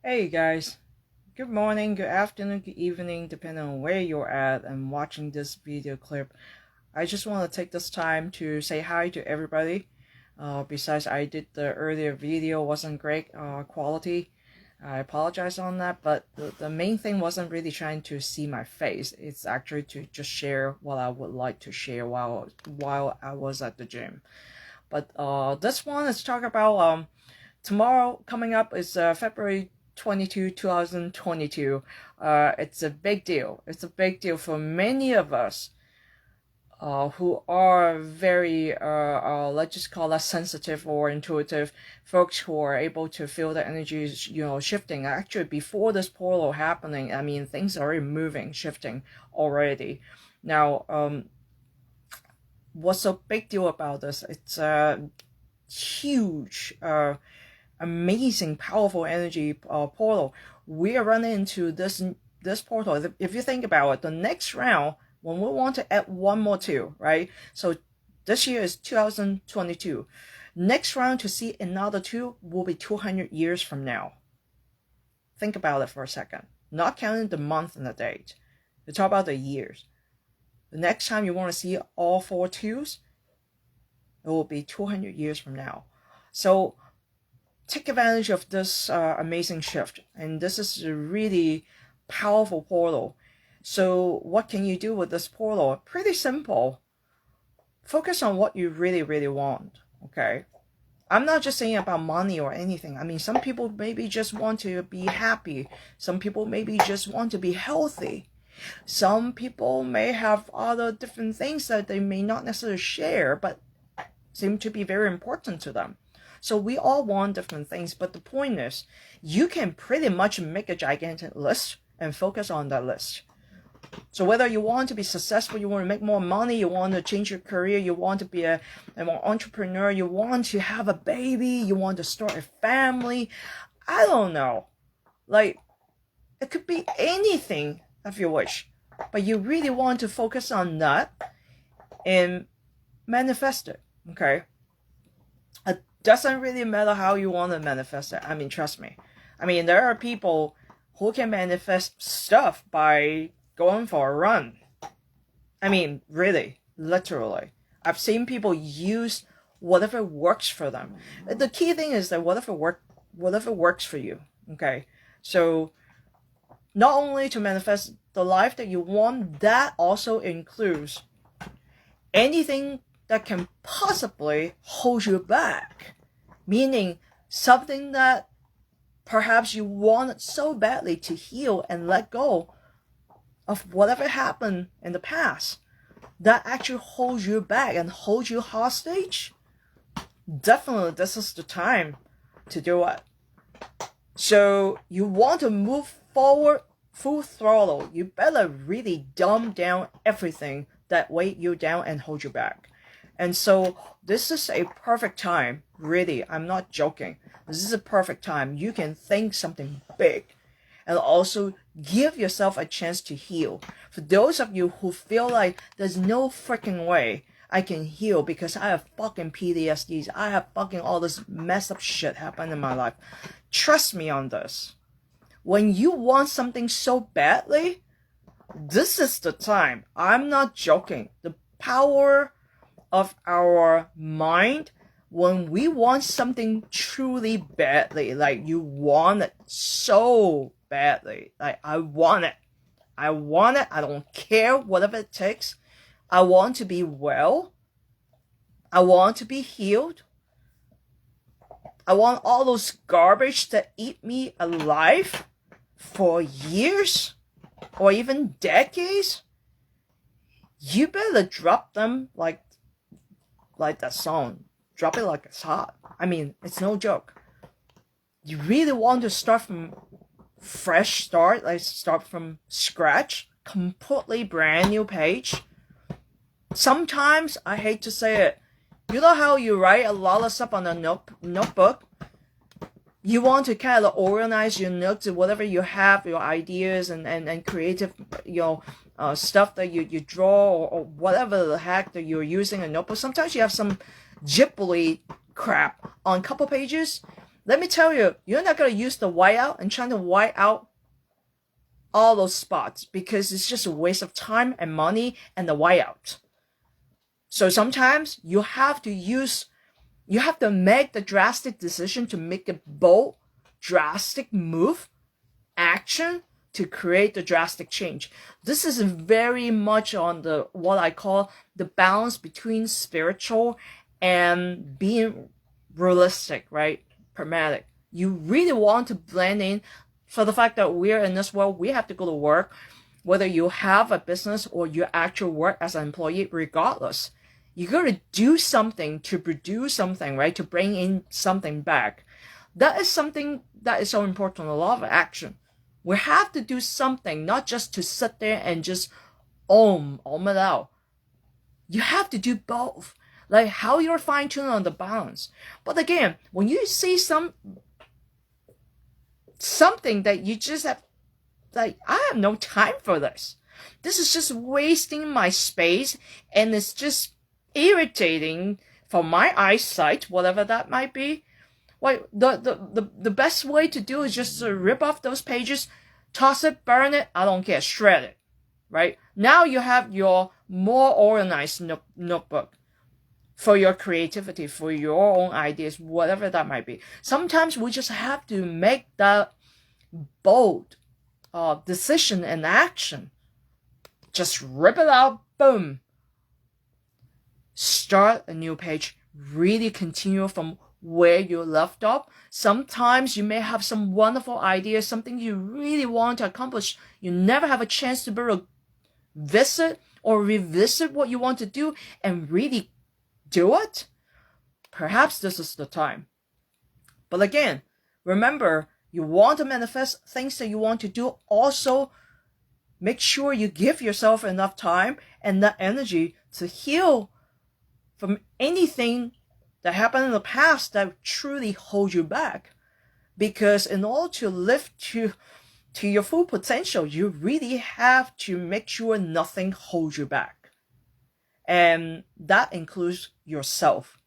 Hey guys, good morning, good afternoon, good evening, depending on where you're at and watching this video clip. I just want to take this time to say hi to everybody. Besides, I did the earlier video wasn't great quality. I apologize on that, but the main thing wasn't really trying to see my face. It's actually to just share what I would like to share while I was at the gym. But this one is talk about tomorrow coming up is February 22, 2022. It's a big deal. It's a big deal for many of us who are very, let's just call that sensitive or intuitive folks who are able to feel the energies, shifting. Actually, before this portal happening, I mean, things are already moving, shifting already. Now, what's a big deal about this? It's a huge, amazing, powerful energy portal. We are running into this portal. If you think about it, the next round, when we want to add one more two, right? So this year is 2022. Next round to see another two will be 200 years from now. Think about it for a second. Not counting the month and the date. We talk about the years. The next time you want to see all four twos, it will be 200 years from now. So take advantage of this amazing shift. And this is a really powerful portal. So what can you do with this portal? Pretty simple. Focus on what you really, really want. Okay. I'm not just saying about money or anything. I mean, some people maybe just want to be happy. Some people maybe just want to be healthy. Some people may have other different things that they may not necessarily share, but seem to be very important to them. So we all want different things, but the point is, you can pretty much make a gigantic list and focus on that list. So whether you want to be successful, you want to make more money, you want to change your career, you want to be an entrepreneur, you want to have a baby, you want to start a family, I don't know. Like, it could be anything if you wish, but you really want to focus on that and manifest it, okay? It doesn't really matter how you want to manifest it. I mean, trust me. I mean, there are people who can manifest stuff by going for a run. I mean, really, literally. I've seen people use whatever works for them. The key thing is that whatever works for you, okay? So not only to manifest the life that you want, that also includes anything that can possibly hold you back. Meaning something that perhaps you wanted so badly to heal and let go of whatever happened in the past that actually holds you back and holds you hostage. Definitely this is the time to do it. So you want to move forward full throttle, you better really dumb down everything that weigh you down and hold you back. And so this is a perfect time, really, I'm not joking. This is a perfect time. You can think something big and also give yourself a chance to heal. For those of you who feel like there's no freaking way I can heal because I have fucking PTSDs, I have fucking all this messed up shit happen in my life. Trust me on this. When you want something so badly, this is the time. I'm not joking. The power of our mind, when we want something truly badly, like you want it so badly, like I want it, I don't care whatever it takes, I want to be well, I want to be healed, I want all those garbage that eat me alive for years or even decades, you better drop them like that song. Drop it like it's hot. I mean, it's no joke. You really want to start from fresh start, like start from scratch, completely brand new page. Sometimes, I hate to say it, you know how you write a lot of stuff on a notebook? You want to kind of organize your notes, whatever you have, your ideas and creative, stuff that you draw or whatever the heck that you're using a notebook. Sometimes you have some Ghibli crap on a couple pages let me tell you, you're not going to use the whiteout and trying to white out all those spots because it's just a waste of time and money and the whiteout. So sometimes you have to make the drastic decision to make a bold, drastic move, action to create the drastic change. This is very much on the what I call the balance between spiritual and being realistic, right? Pragmatic. You really want to blend in for the fact that we're in this world, we have to go to work, whether you have a business or you actually work as an employee, regardless. You got to do something to produce something, right? To bring in something back. That is something that is so important. A lot of action. We have to do something, not just to sit there and just om it out. You have to do both. Like how you're fine-tuning on the balance. But again, when you see something that you just have, like, I have no time for this. This is just wasting my space, and it's just irritating for my eyesight, whatever that might be. Like the best way to do is just to rip off those pages, toss it, burn it, I don't care, shred it, right? Now you have your more organized notebook for your creativity, for your own ideas, whatever that might be. Sometimes we just have to make that bold decision and action. Just rip it out, boom. Start a new page. Really continue from where you left off. Sometimes you may have some wonderful ideas, something you really want to accomplish. You never have a chance to be able to visit or revisit what you want to do and really do it. Perhaps this is the time. But again, remember, you want to manifest things that you want to do. Also, make sure you give yourself enough time and that energy to heal from anything that happened in the past that truly holds you back. Because in order to live to your full potential, you really have to make sure nothing holds you back. And that includes yourself.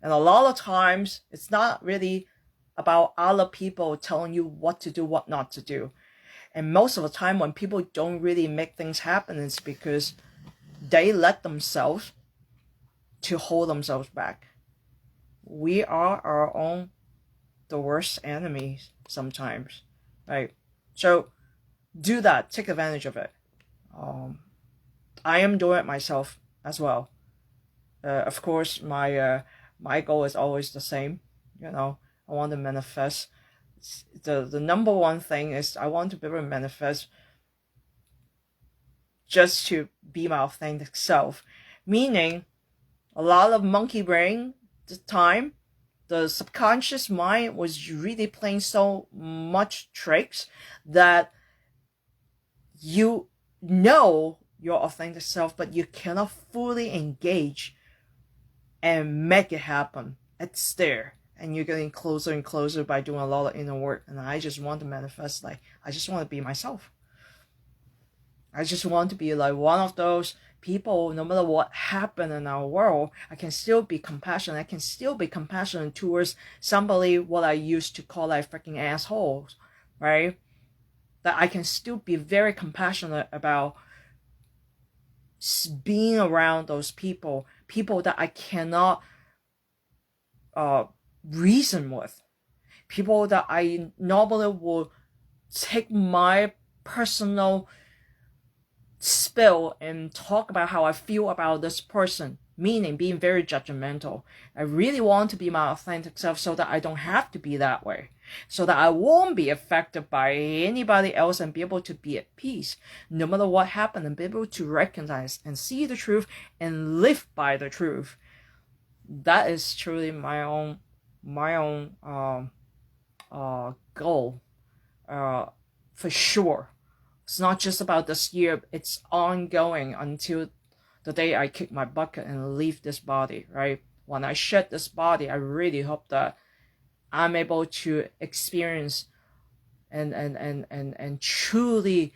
And a lot of times, it's not really about other people telling you what to do, what not to do. And most of the time, when people don't really make things happen, it's because they let themselves to hold themselves back. We are our own, the worst enemies sometimes, right? So do that. Take advantage of it. I am doing it myself as well. Of course, my goal is always the same. You know, I want to manifest. The number one thing is I want to be able to manifest just to be my authentic self. Meaning, a lot of monkey brain time, the subconscious mind was really playing so much tricks that you know your authentic self, but you cannot fully engage and make it happen. It's there. And you're getting closer and closer by doing a lot of inner work. And I just want to manifest, like, I just want to be myself. I just want to be like one of those people, no matter what happened in our world, I can still be compassionate. I can still be compassionate towards somebody what I used to call like freaking assholes, right? That I can still be very compassionate about being around those people that I cannot reason with, people that I normally will take my personal spill and talk about how I feel about this person, meaning being very judgmental. I really want to be my authentic self so that I don't have to be that way, so that I won't be affected by anybody else and be able to be at peace no matter what happened, and be able to recognize and see the truth and live by the truth. That is truly my own goal, for sure. It's not just about this year, it's ongoing until the day I kick my bucket and leave this body, right? When I shed this body, I really hope that I'm able to experience and truly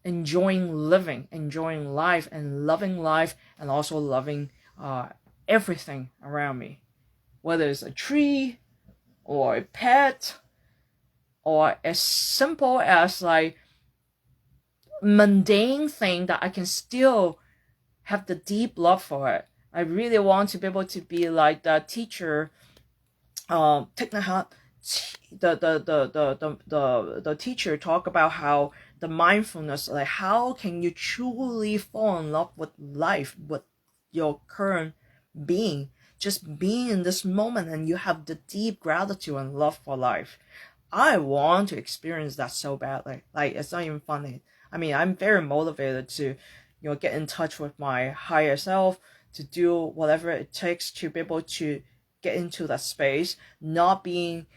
enjoying living, enjoying life, and loving life, and also loving everything around me. Whether it's a tree, or a pet, or as simple as like mundane thing that I can still have the deep love for it. I really want to be able to be like the teacher, Thich Nhat Hanh, the teacher talk about how the mindfulness, like how can you truly fall in love with life, with your current being, just being in this moment, and you have the deep gratitude and love for life. I want to experience that so badly. Like, it's not even funny. I mean, I'm very motivated to, get in touch with my higher self, to do whatever it takes to be able to get into that space, not being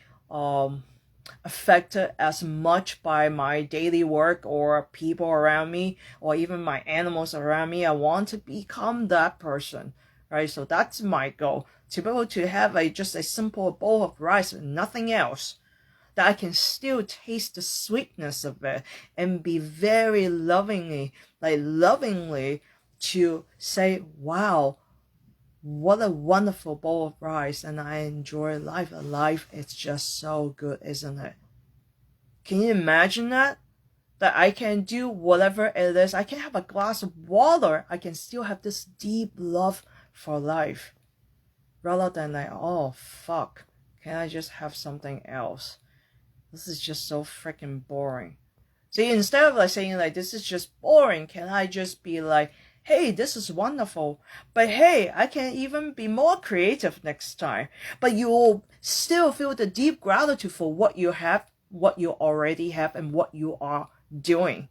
affected as much by my daily work or people around me or even my animals around me. I want to become that person, right? So that's my goal, to be able to have just a simple bowl of rice and nothing else, that I can still taste the sweetness of it and be very lovingly to say, wow, what a wonderful bowl of rice, and I enjoy life. Life is just so good, isn't it? Can you imagine that? That I can do whatever it is. I can have a glass of water. I can still have this deep love for life. Rather than like, oh, fuck, can I just have something else? This is just so freaking boring. See, instead of like saying like, this is just boring, can I just be like, hey, this is wonderful, but hey, I can even be more creative next time. But you will still feel the deep gratitude for what you have, what you already have, and what you are doing.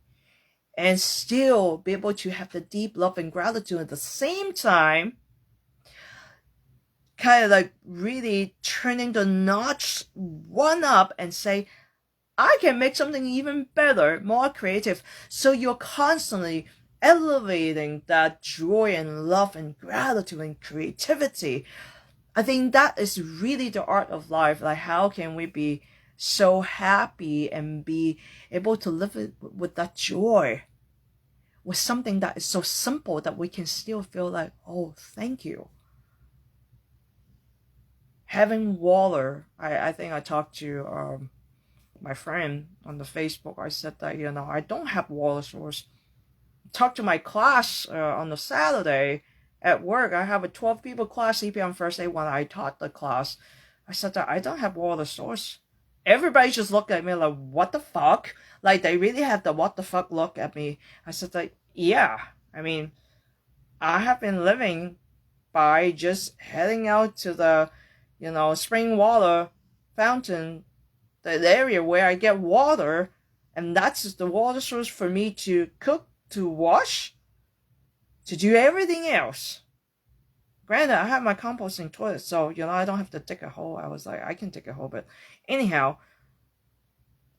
And still be able to have the deep love and gratitude at the same time, kind of like really turning the notch one up and say, I can make something even better, more creative. So you're constantly elevating that joy and love and gratitude and creativity. I think that is really the art of life. Like, how can we be so happy and be able to live it with that joy, with something that is so simple that we can still feel like, oh, thank you. Having water, I think I talked to my friend on the Facebook. I said that, I don't have water source. Talked to my class on the Saturday at work. I have a 12 people class, CPM first aid. When I taught the class, I said that I don't have water source. Everybody just looked at me like, what the fuck? Like, they really had the what the fuck look at me. I said that, yeah, I mean, I have been living by just heading out to the, spring water fountain, the area where I get water, and that's the water source for me to cook, to wash, to do everything else. Granted, I have my composting toilet, so, I don't have to dig a hole. I was like, I can dig a hole, but anyhow.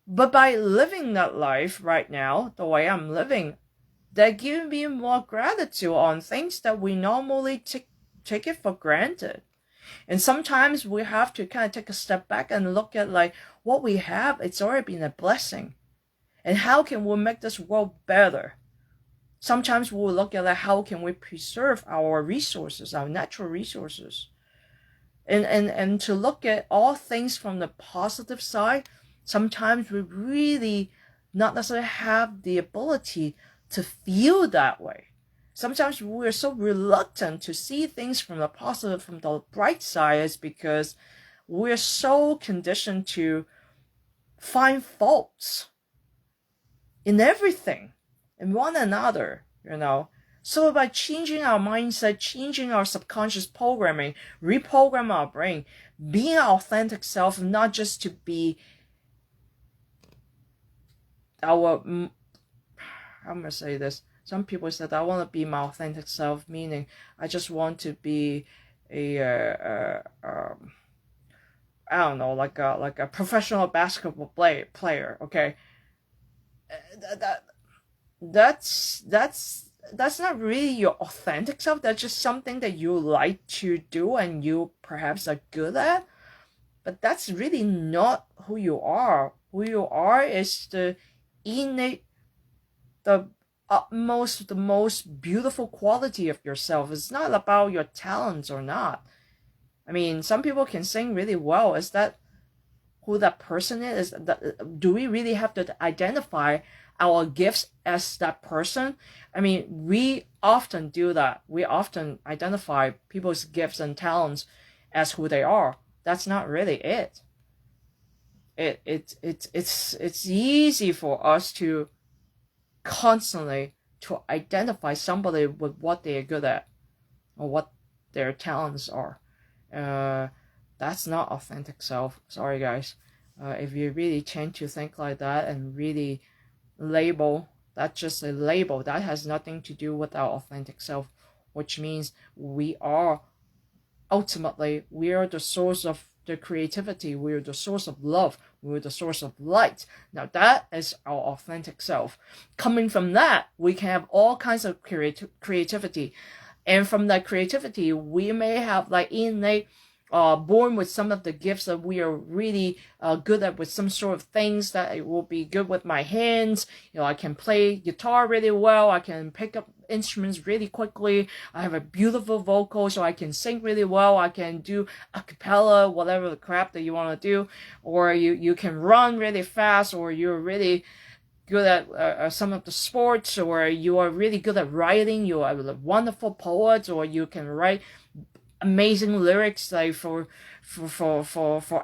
But by living that life right now, the way I'm living, that gives me more gratitude on things that we normally take it for granted. And sometimes we have to kind of take a step back and look at like what we have. It's already been a blessing. And how can we make this world better? Sometimes we'll look at like, how can we preserve our resources, our natural resources? And to look at all things from the positive side, sometimes we really not necessarily have the ability to feel that way. Sometimes we're so reluctant to see things from the positive, from the bright side, is because we're so conditioned to find faults in everything, in one another, So by changing our mindset, changing our subconscious programming, reprogram our brain, being our authentic self, not just to be how am I going to say this? Some people said, I want to be my authentic self, meaning I just want to be I don't know, like a professional basketball player. Okay, that's not really your authentic self. That's just something that you like to do and you perhaps are good at. But that's really not who you are. Who you are is the innate, the utmost, the most beautiful quality of yourself. It's not about your talents or not. I mean, some people can sing really well. Is that who that person is? Do we really have to identify our gifts as that person? I mean, we often do that. We often identify people's gifts and talents as who they are. That's not really it. It's easy for us to constantly to identify somebody with what they are good at or what their talents are. That's not authentic self. Sorry guys. If you really tend to think like that and really label, that's just a label. That has nothing to do with our authentic self, which means we are ultimately, we are the source of the creativity. We are the source of love. We are the source of light. Now that is our authentic self. Coming from that, we can have all kinds of creativity. And from that creativity, we may have like innate, born with some of the gifts that we are really good at, with some sort of things that it will be good with my hands. You know, I can play guitar really well. I can pick up instruments really quickly. I have a beautiful vocal, so I can sing really well. I can do a cappella, whatever the crap that you want to do. Or you can run really fast, or you're really good at some of the sports, or you are really good at writing. You are a wonderful poet, or you can write amazing lyrics like for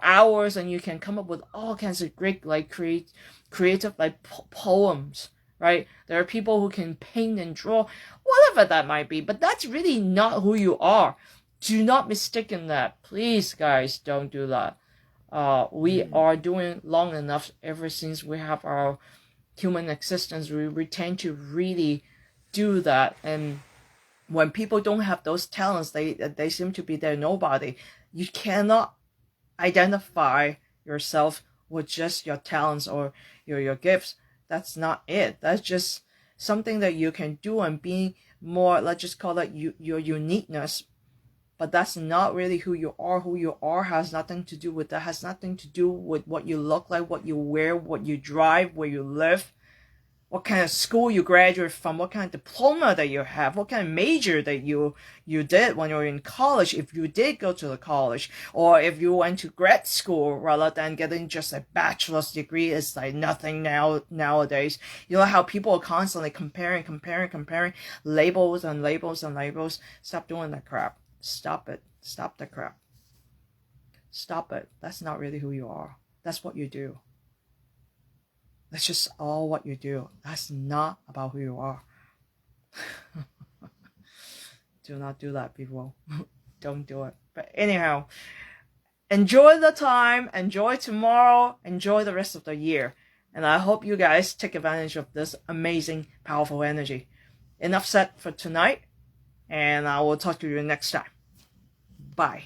hours, and you can come up with all kinds of great like creative like poems, right? There are people who can paint and draw, whatever that might be, but that's really not who you are. Do not mistake that. Please guys, don't do that. We are doing long enough ever since we have our human existence. We tend to really do that, and when people don't have those talents, they seem to be their nobody. You cannot identify yourself with just your talents or your gifts. That's not it. That's just something that you can do and being more, let's just call it your uniqueness. But that's not really who you are. Who you are has nothing to do with that. Has nothing to do with what you look like, what you wear, what you drive, where you live, what kind of school you graduate from, what kind of diploma that you have, what kind of major that you did when you were in college, if you did go to the college, or if you went to grad school rather than getting just a bachelor's degree. Is like nothing nowadays. You know how people are constantly comparing labels and labels and labels. Stop doing that crap. Stop it. Stop the crap. Stop it. That's not really who you are. That's what you do. That's just all what you do. That's not about who you are. Do not do that, people. Don't do it. But anyhow, enjoy the time, enjoy tomorrow, enjoy the rest of the year. And I hope you guys take advantage of this amazing, powerful energy. Enough said for tonight, and I will talk to you next time. Bye.